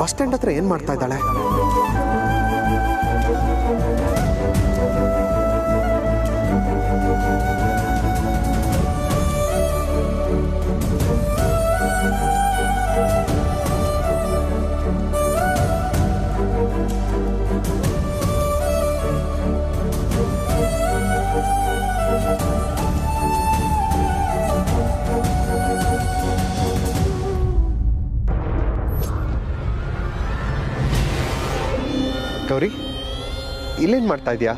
Bus stand ಹತ್ರ ಏನು ಮಾಡ್ತಾ ಇದ್ದಾಳೆ? ಗೌರಿ, ಇಲ್ಲೇನು ಮಾಡ್ತಾ ಇದೀಯಾ?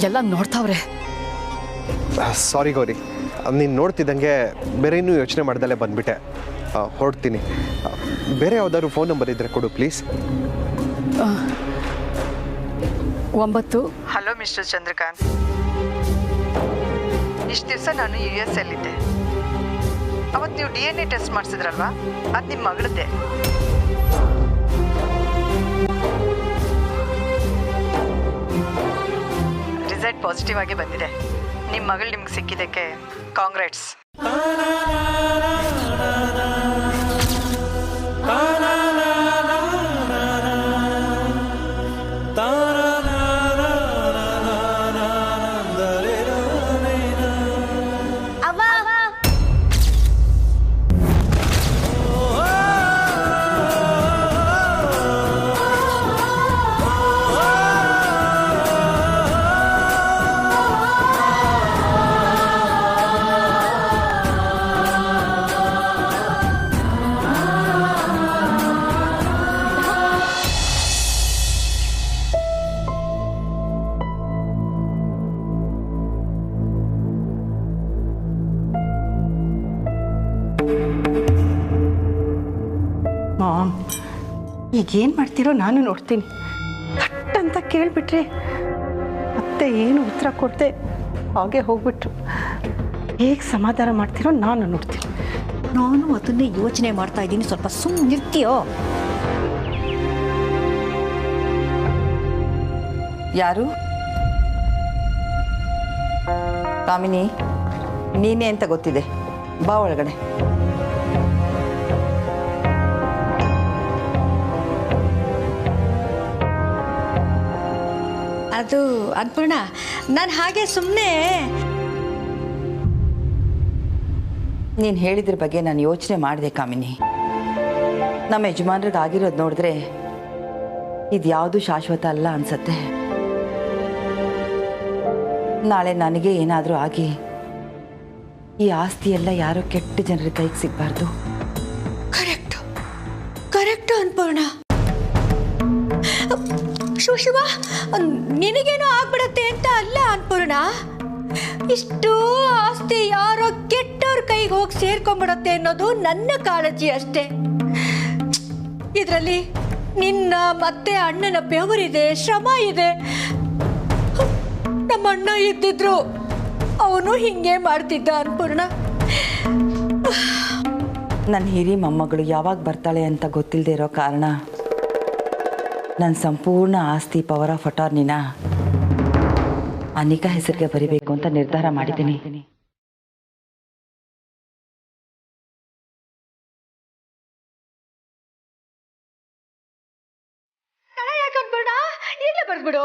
ಎಲ್ಲ ನೋಡ್ತಾವ್ರೆ. ಸಾರಿ ಗೌರಿ, ನೀನು ನೋಡ್ತಿದ್ದಂಗೆ ಬೇರೆ ಇನ್ನೂ ಯೋಚನೆ ಮಾಡ್ದಲ್ಲೇ ಬಂದ್ಬಿಟ್ಟೆ. ಹೊರಡ್ತೀನಿ. ಬೇರೆ ಯಾವ್ದಾದ್ರು ಫೋನ್ ನಂಬರ್ ಇದ್ರೆ ಕೊಡು ಪ್ಲೀಸ್. 9. ಹಲೋ ಮಿಸ್ಟರ್ ಚಂದ್ರಕಾಂತ್, ಇಷ್ಟು ದಿವಸ ನಾನು US ಅಲ್ಲಿದ್ದೆ. ಅವತ್ತು ನೀವು DNA ಟೆಸ್ಟ್ ಮಾಡಿಸಿದ್ರಲ್ವಾ, ಅದು ನಿಮ್ಮ ಮಗಳದ್ದೇ. ರಿಸಲ್ಟ್ ಪಾಸಿಟಿವ್ ಆಗಿ ಬಂದಿದೆ. ನಿಮ್ಮ ಮಗಳು ನಿಮ್ಗೆ ಸಿಕ್ಕಿದ್ದಕ್ಕೆ ಕಾಂಗ್ರಾಟ್ಸ್. ಮಾಮ್, ಈಗೇನು ಮಾಡ್ತೀರೋ ನಾನು ನೋಡ್ತೀನಿ. ಥಟ್ ಅಂತ ಕೇಳಿಬಿಟ್ರೆ ಮತ್ತೆ ಏನು ಉತ್ತರ ಕೊಡದೆ ಹಾಗೆ ಹೋಗ್ಬಿಟ್ರು. ಹೇಗೆ ಸಮಾಧಾನ ಮಾಡ್ತೀರೋ ನಾನು ನೋಡ್ತೀನಿ. ನಾನು ಅದನ್ನೇ ಯೋಚನೆ ಮಾಡ್ತಾ ಇದ್ದೀನಿ. ಸ್ವಲ್ಪ ಸುಮ್ಮನಿರ್ತೀಯೋ? ಯಾರು? ಕಾಮಿನಿ, ನೀನೇ ಅಂತ ಗೊತ್ತಿದೆ, ಬಾ ಒಳಗಡೆ. ಅದು ಅನ್ನಪೂರ್ಣ, ನಾನು ಹಾಗೆ ಸುಮ್ಮನೆ. ನೀನು ಹೇಳಿದ್ರ ಬಗ್ಗೆ ನಾನು ಯೋಚನೆ ಮಾಡಿದೆ ಕಾಮಿನಿ. ನಮ್ಮ ಯಜಮಾನ್ರಿಗೆ ಆಗಿರೋದು ನೋಡಿದ್ರೆ ಇದ್ಯಾವುದು ಶಾಶ್ವತ ಅಲ್ಲ ಅನ್ಸತ್ತೆ. ನಾಳೆ ನನಗೆ ಏನಾದರೂ ಆಗಿ ಈ ಆಸ್ತಿ ಎಲ್ಲ ಯಾರೋ ಕೆಟ್ಟ ಜನರ ಕೈಗೆ ಸಿಗಬಾರ್ದು. ಕರೆಕ್ಟು ಅನ್ನಪೂರ್ಣ. ಶಿವ, ನಿನಗೇನೋ ಆಗ್ಬಿಡತ್ತೆ ಅಂತ ಅಲ್ಲ ಅನ್ನಪೂರ್ಣ. ಇಷ್ಟು ಆಸ್ತಿ ಯಾರೋ ಕೆಟ್ಟವ್ರ ಕೈಗೆ ಹೋಗಿ ಸೇರ್ಕೊಂಡ್ಬಿಡತ್ತೆ ಅನ್ನೋದು ನನ್ನ ಕಾಳಜಿ ಅಷ್ಟೇ. ಇದರಲ್ಲಿ ನಿನ್ನ ಮತ್ತೆ ಅಣ್ಣನ ಬೆವರಿದೆ, ಶ್ರಮ ಇದೆ. ನಮ್ಮ ಅಣ್ಣ ಇದ್ದಿದ್ರು ಅವನು ಹಿಂಗೆ ಮಾಡ್ತಿದ್ದ ಅನ್ನಪೂರ್ಣ. ನನ್ನ ಹಿರಿ ಮೊಮ್ಮಗಳು ಯಾವಾಗ ಬರ್ತಾಳೆ ಅಂತ ಗೊತ್ತಿಲ್ಲದೆ ಇರೋ ಕಾರಣ ನನ್ನ ಸಂಪೂರ್ಣ ಆಸ್ತಿ ಪವರ್ ಆಫ್ ಅಟಾರ್ನಿನ ಅನಿಕಾ ಹೆಸರಿಗೆ ಬರಿಬೇಕು ಅಂತ ನಿರ್ಧಾರ ಮಾಡಿದ್ದೀನಿ. ಯಾಕನ್ಬೇಡ, ಈಗಲೇ ಬರ್ಬಿಡು.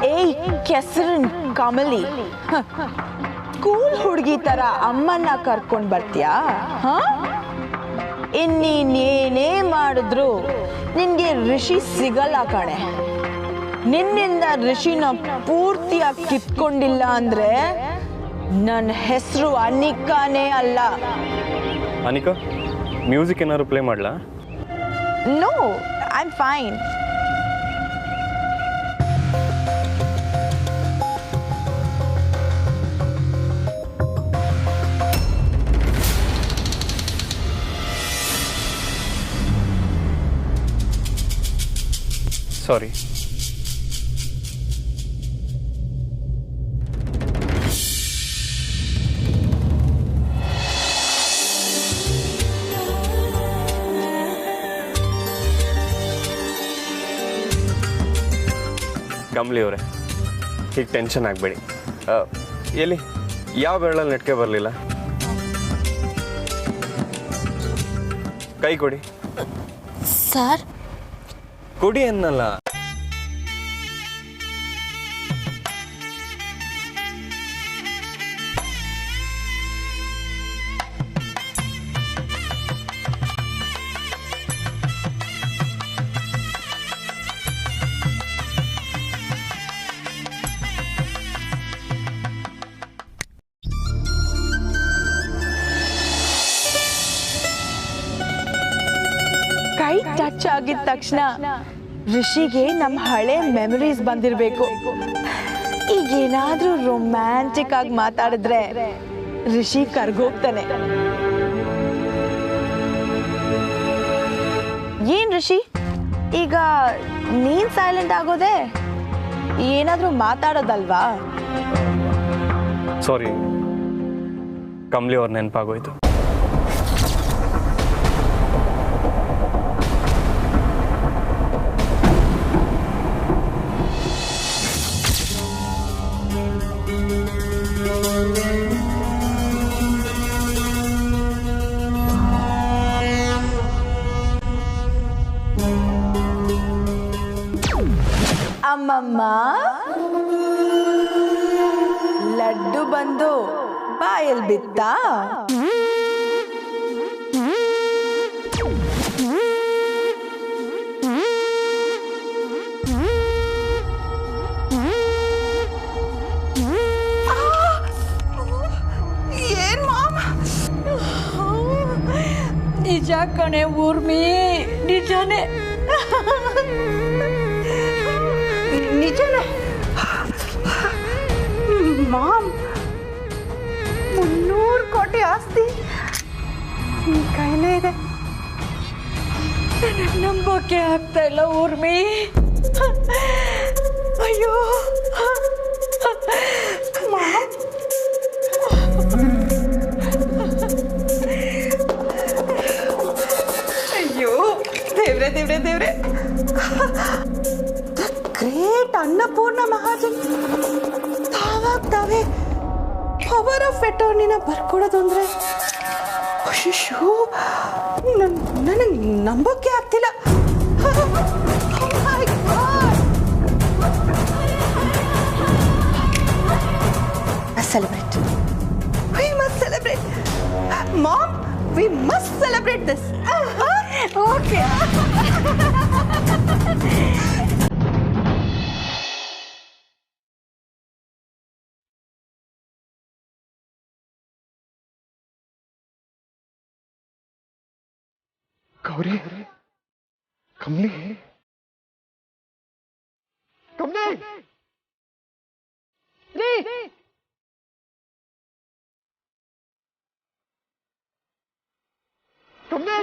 ಏಯ್ ಕೆಸರನ್ ಕಮಲಿ, ಸ್ಕೂಲ್ ಹುಡುಗಿ ತರ ಅಮ್ಮನ್ನ ಕರ್ಕೊಂಡ್ ಬರ್ತೀಯಾ? ಇನ್ನೇನೇ ಮಾಡಿದ್ರು ನಿನ್ಗೆ ಋಷಿ ಸಿಗಲ್ಲ ಕಣೆ. ನಿನ್ನಿಂದ ಋಷಿನ ಪೂರ್ತಿಯಾಗಿ ಕಿತ್ಕೊಂಡಿಲ್ಲ ಅಂದ್ರೆ ನನ್ನ ಹೆಸರು ಅನಿಕಾನೇ ಅಲ್ಲ. ಅನಿಕಾ, ಮ್ಯೂಸಿಕ್ ಏನಾದ್ರು ಪ್ಲೇ ಮಾಡ್ಲಾ? No, I am fine. Sorry. Kamali ಅವರೇ, ಹೀಗೆ ಟೆನ್ಷನ್ ಆಗಬೇಡಿ. ಎಲ್ಲಿ ಯಾವ ಬೆರಳಲ್ಲಿ ನೆಟ್ಕೆ ಬರಲಿಲ್ಲ? ಕೈ ಕೊಡಿ. ಸರ್, ಕೊಡಿ ಅನ್ನಲ್ಲ. ಕೈ ಟಚ್ ಆಗಿದ ತಕ್ಷಣ ಋಷಿಗೆ ನಮ್ಮ ಹಳೆ ಮೆಮರೀಸ್ ಬಂದಿರಬೇಕು. ಈಗೇನಾದ್ರೂ ರೊಮ್ಯಾಂಟಿಕ್ ಆಗಿ ಮಾತಾಡಿದ್ರೆ ಋಷಿ ಕರ್ಗೋಗ್ತಾನೆ. ಏನ್ ಋಷಿ, ಈಗ ನೀನ್ ಸೈಲೆಂಟ್ ಆಗೋದೆ? ಏನಾದ್ರೂ ಮಾತಾಡೋದಲ್ವಾ? ಸಾರಿ, ಕಮಲಿ ಅವ್ರ ನೆನಪಾಗೋಯ್ತು. ಅಮ್ಮಮ್ಮ, ಲಡ್ಡು ಬಂದು ಬಾಯಲ್ಲಿ ಬಿತ್ತಾ? ಏನ್ ಮಾಮ್? ನಿಜ ಕಣೆ ಊರ್ಮಿ, ನಿಜಾನೇ. ನಿಜನೇ ಮಾಮ್, 300 ಕೋಟಿ ಆಸ್ತಿ ನಿನ್ ಕೈಲೇ ಇದೆ. ನನಗೆ ನಂಬೋಕೆ ಆಗ್ತಾ ಇಲ್ಲ ಊರ್ಮಿ. ಅಯ್ಯೋ ಮಾಮ್, ಅಯ್ಯೋ ದೇವ್ರೆ ದೇವ್ರೆ ದೇವ್ರೆ. ಗ್ರೇಟ್ ಅನ್ನಪೂರ್ಣ ಮಹಾಜನ್ ತಾವಾಗ್ತಾವೆ ಪವರ್ ಆಫ್ ಅಟಾರ್ನಿನ ಬರ್ಕೊಡೋದು ಅಂದ್ರೆ ಅಯ್ಯೋ, ನನಗೆ ನಂಬೋಕೆ ಆಗ್ತಿಲ್ಲ. Oh my God. Let's celebrate. We must celebrate. Mom, we must celebrate this. Okay. Gauri, Kamali, Kamali, Kamali.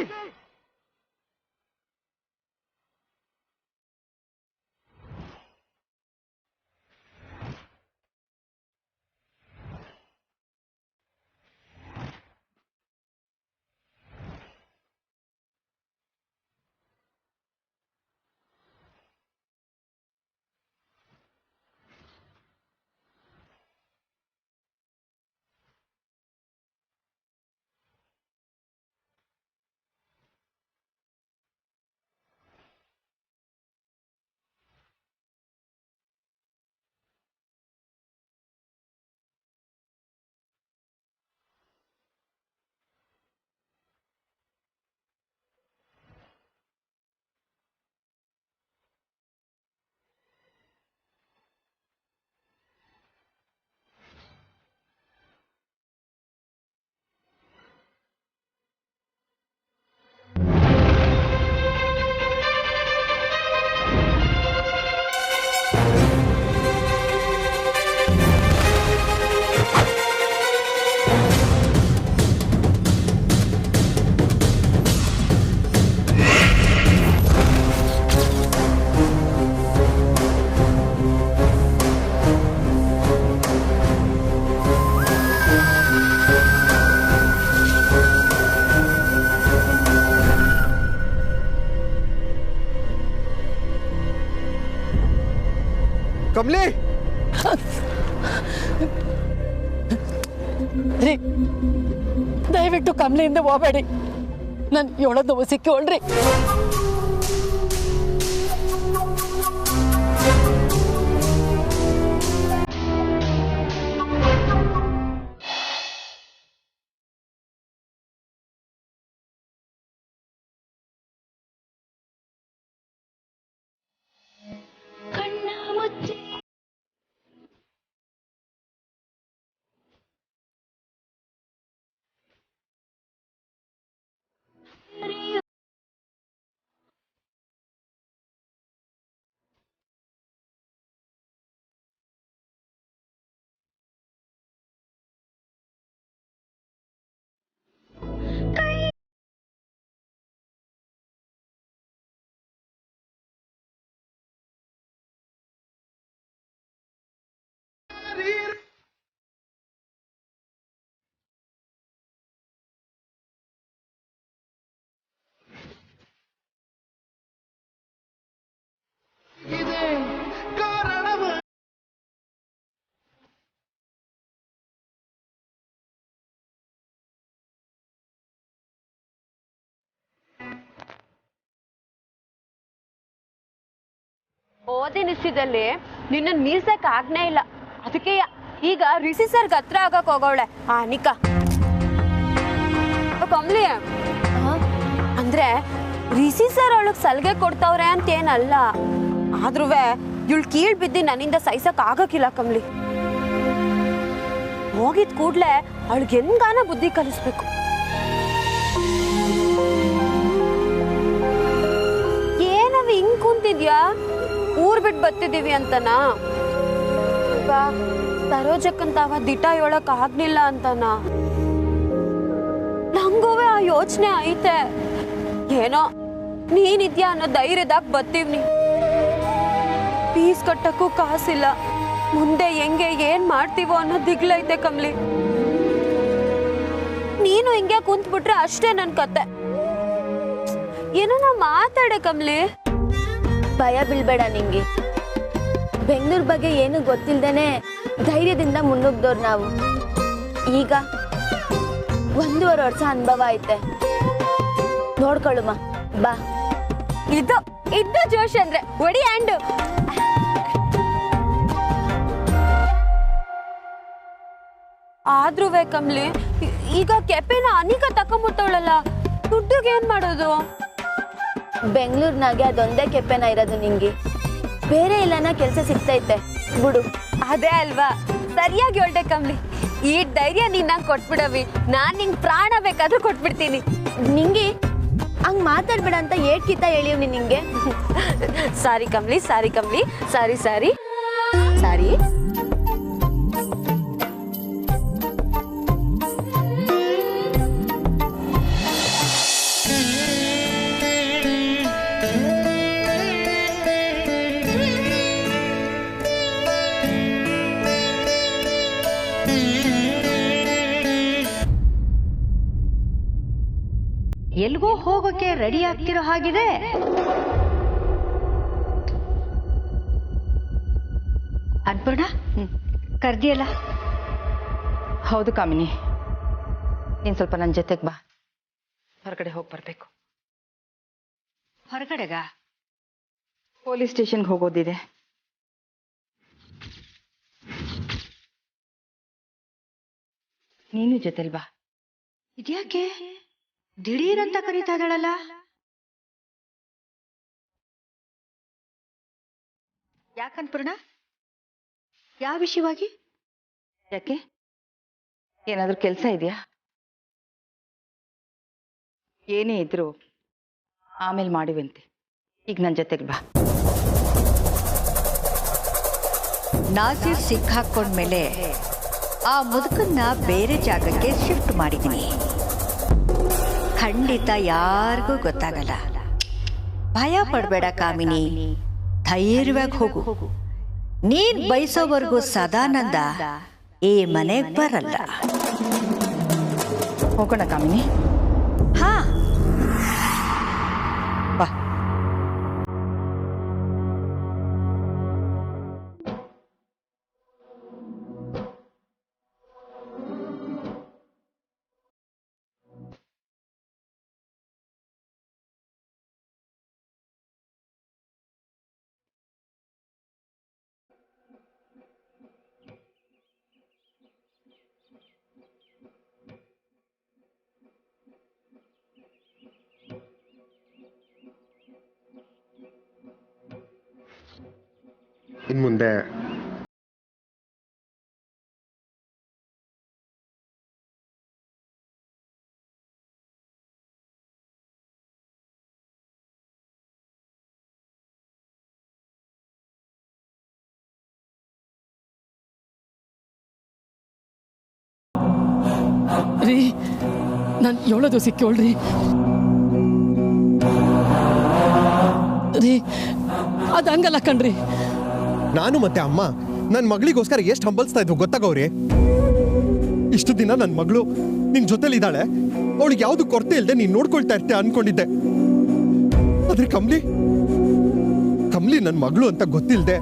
ರೀ ದಯವಿಟ್ಟು ಕಮಲಿಯಿಂದ ಹೋಗಬೇಡಿ. ನಾನು ಹೇಳೋದು ಸಿಕ್ಕಿಳ್ರಿ. ಓದಿನಿಸಿದಲ್ಲಿ ನಿನ್ನ ಮೀರ್ಸಕ್ ಆಗ್ನೇ ಇಲ್ಲ. ಅದಕ್ಕೆ ಈಗ ರಿಷಿ ಸರ್ಗ್ ಹತ್ರ ಆಗಕ್ ಹೋಗವಳೆ ಆ ಅನಿಕಾ. ಕಮ್ಲಿ ಅಂದ್ರೆ ರಿಷಿ ಸರ್ ಅವಳಗ್ ಸಲ್ಗೆ ಕೊಡ್ತಾವ್ರೆ ಅಂತ ಏನಲ್ಲ, ಆದ್ರೂ ಇವಳು ಕೀಳ್ ಬಿದ್ದಿ ನನ್ನಿಂದ ಸಹಿಸಕ್ ಆಗಕ್ಕಿಲ್ಲ ಕಮ್ಲಿ. ಹೋಗಿದ್ ಕೂಡ್ಲೆ ಅವಳಿಗೆ ಹೆಂಗಾನ ಬುದ್ಧಿ ಕಲಿಸ್ಬೇಕು. ಏನವ ಹಿಂಗ್ ಕುಂತಿದ್ಯಾ? ಊರ್ ಬಿಟ್ಟು ಬರ್ತಿದೀವಿ ಅಂತನಾ? ಸರೋಜಕ್ಕಂತಾವ ದಿಟ ಹೇಳಕ್ ಆಗ್ಲಿಲ್ಲ ಅಂತನಾ? ನಂಗೂವೆ ಆ ಯೋಚನೆ ಐತೆ. ಏನೋ ನೀನಿದ್ಯಾ ಅನ್ನೋ ಧೈರ್ಯದಾಗ ಬರ್ತೀವ್ನಿ. ಫೀಸ್ ಕಟ್ಟಕ್ಕೂ ಕಾಸಿಲ್ಲ. ಮುಂದೆ ಹೆಂಗೆ ಏನ್ ಮಾಡ್ತೀವೋ ಅನ್ನೋ ದಿಗ್ಲೈತೆ ಕಮ್ಲಿ. ನೀನು ಹಿಂಗೆ ಕುಂತ್ಬಿಟ್ರೆ ಅಷ್ಟೇ ನನ್ ಕತೆ. ಏನೋ ನಾ ಮಾತಾಡೆ ಕಮ್ಲಿ. ಭಯ ಬೀಳ್ಬೇಡ ನಿಂಗೆ. ಬೆಂಗಳೂರು ಬಗ್ಗೆ ಏನು ಗೊತ್ತಿಲ್ದೇನೆ ಧೈರ್ಯದಿಂದ ಮುನ್ನುಗ್ದವ್ರು ನಾವು. ಈಗ 1.5 ವರ್ಷ ಅನುಭವ ಐತೆ. ನೋಡ್ಕೊಳ್ಳುಮ್ಮ ಬಾ. ಇದು ಜೋಶ್ ಅಂದ್ರೆ ಒಡಿ ಹ್ಯಾಂಡು. ಆದ್ರೂ ಕಮ್ಲಿ ಈಗ ಕೆಪೆನ ಅನಿಕಾ ತಕೊಂಬಿಟ್ಟವಳಲ್ಲ, ದುಡ್ಡಿಗೆ ಏನ್ ಮಾಡೋದು? ಬೆಂಗಳೂರಿನಾಗೆ ಅದೊಂದೇ ಕೆಪೆನ ಇರೋದು ನಿಂಗೆ. ಬೇರೆ ಎಲ್ಲಾನ ಕೆಲಸ ಸಿಗ್ತೈತೆ ಬಿಡು. ಅದೇ ಅಲ್ವಾ, ಸರಿಯಾಗಿ ಹೇಳ್ದೆ ಕಮ್ಲಿ. ಈ ಧೈರ್ಯ ನೀನ್ ನಂಗೆ ಕೊಟ್ಬಿಡವಿ, ನಾನ್ ನಿಂಗೆ ಪ್ರಾಣ ಬೇಕಾದ್ರೂ ಕೊಟ್ಬಿಡ್ತೀನಿ. ನಿಂಗೆ ಹಂಗ್ ಮಾತಾಡ್ಬೇಡ ಅಂತ ಏಟ್ಕಿತ ಹೇಳಿವ್ನಿ ನಿಂಗೆ. ಸಾರಿ ಕಮ್ಲಿ, ಸಾರಿ ಕಮ್ಲಿ, ಸಾರಿ ಸಾರಿ ಸಾರಿ. ಎಲ್ಗೋ ಹೋಗೋಕೆ ರೆಡಿ ಆಗ್ತಿರೋ ಹಾಗಿದೆ. ಅನ್ಪೂರ್ಣ ಕರ್ದಿಯಲ್ಲ? ಹೌದು ಕಾಮಿನಿ, ನೀನು ಸ್ವಲ್ಪ ನನ್ನ ಜೊತೆಗೆ ಬಾ. ಹೊರಗಡೆ ಹೋಗಿ ಬರಬೇಕು. ಹೊರಗಡೆಗ? ಪೊಲೀಸ್ ಸ್ಟೇಷನ್ಗೆ ಹೋಗೋದಿದೆ. ನೀನು ಜೊತೆಲಿ ಬಾ. ಇದ್ಯಾಕೆ ದಿಢೀರ್ ಅಂತ ಕರೀತಾ ಇದ್ದಾಳಲ್ಲ? ಯಾಕನ್ಪೂರ್ಣ? ಯಾವ ವಿಷಯವಾಗಿ? ಯಾಕೆ, ಏನಾದ್ರೂ ಕೆಲಸ ಇದೆಯಾ? ಏನೇ ಇದ್ರು ಆಮೇಲೆ ಮಾಡಿವಂತೆ. ಈಗ ನನ್ನ ಜೊತೆಗೆ ಬಾ. ನಾಸಿರ್ ಸಿಕ್ಕಾಕೊಂಡ್ಮೇಲೆ ಆ ಮುದುಕನ್ನ ಬೇರೆ ಜಾಗಕ್ಕೆ ಶಿಫ್ಟ್ ಮಾಡಿದ್ದೀನಿ. ಖಂಡಿತ ಯಾರಿಗೂ ಗೊತ್ತಾಗಲ್ಲ. ಭಯ ಪಡಬೇಡ ಕಾಮಿನಿ, ಧೈರ್ಯವಾಗಿ ಹೋಗು. ನೀನ್ ಬಯಸೋವರೆಗೂ ಸದಾನಂದ ಈ ಮನೆಗೆ ಬರಲ್ಲ. ಹೋಗೋಣ ಕಾಮಿನಿ. ಹಾ ಬಾ. ಇನ್ಮುಂದೆ ರೀ ನಾನು ಹೇಳೋದು ಸಿಕ್ಕೋಳ್ರಿ ರೀ ಅದು ಹಂಗಲ್ಲ ಕಣ್ರಿ. ನಾನು ಮತ್ತೆ ಅಮ್ಮ ನನ್ನ ಮಗಳಿಗೋಸ್ಕರ ಎಷ್ಟು ಹಂಬಲಿಸ್ತಾ ಇದ್ವು ಗೊತ್ತಾ ಗೌರಿ? ಇಷ್ಟು ದಿನ ನನ್ನ ಮಗಳು ನಿನ್ ಜೊತೆಲಿ ಇದ್ದಾಳೆ, ಅವಳಿಗೆ ಯಾವುದು ಕೊರತೆ ಇಲ್ಲದೆ ನೀನು ನೋಡ್ಕೊಳ್ತಾ ಇರ್ತೀಯ ಅನ್ಕೊಂಡಿದ್ದೆ. ಆದ್ರೆ ಕಮ್ಲಿ ನನ್ನ ಮಗಳು ಅಂತ ಗೊತ್ತಿಲ್ಲದೆ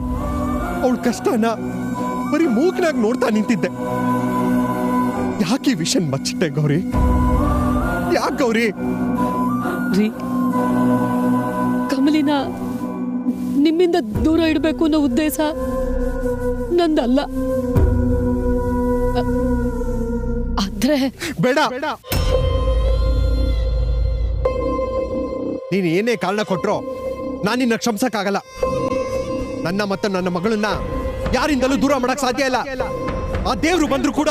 ಅವಳ ಕಷ್ಟನ ಬರೀ ಮೂಕ್ನಾಗ ನೋಡ್ತಾ ನಿಂತಿದ್ದೆ. ಯಾಕೆ ಈ ವಿಷಯ ಮಚ್ಚಿಟ್ಟೆ ಗೌರಿ? ಯಾಕೆ ಗೌರಿ? ರೀ ಕಮಲಿನ ನಿಮ್ಮಿಂದ ದೂರ ಇಡಬೇಕು ಅನ್ನೋ ಉದ್ದೇಶ ನಂದಲ್ಲ. ಆದ್ರೆ ಬೇಡ, ನೀನು ಏನೇ ಕಾರಣ ಕೊಟ್ರೋ ನಾನು ನಿನ್ನ ಕ್ಷಮಿಸಕ್ಕಾಗಲ್ಲ. ನನ್ನ ಮತ್ತು ನನ್ನ ಮಗಳನ್ನ ಯಾರಿಂದಲೂ ದೂರ ಮಾಡಕ್ ಸಾಧ್ಯ ಇಲ್ಲ. ಆ ದೇವ್ರು ಬಂದ್ರು ಕೂಡ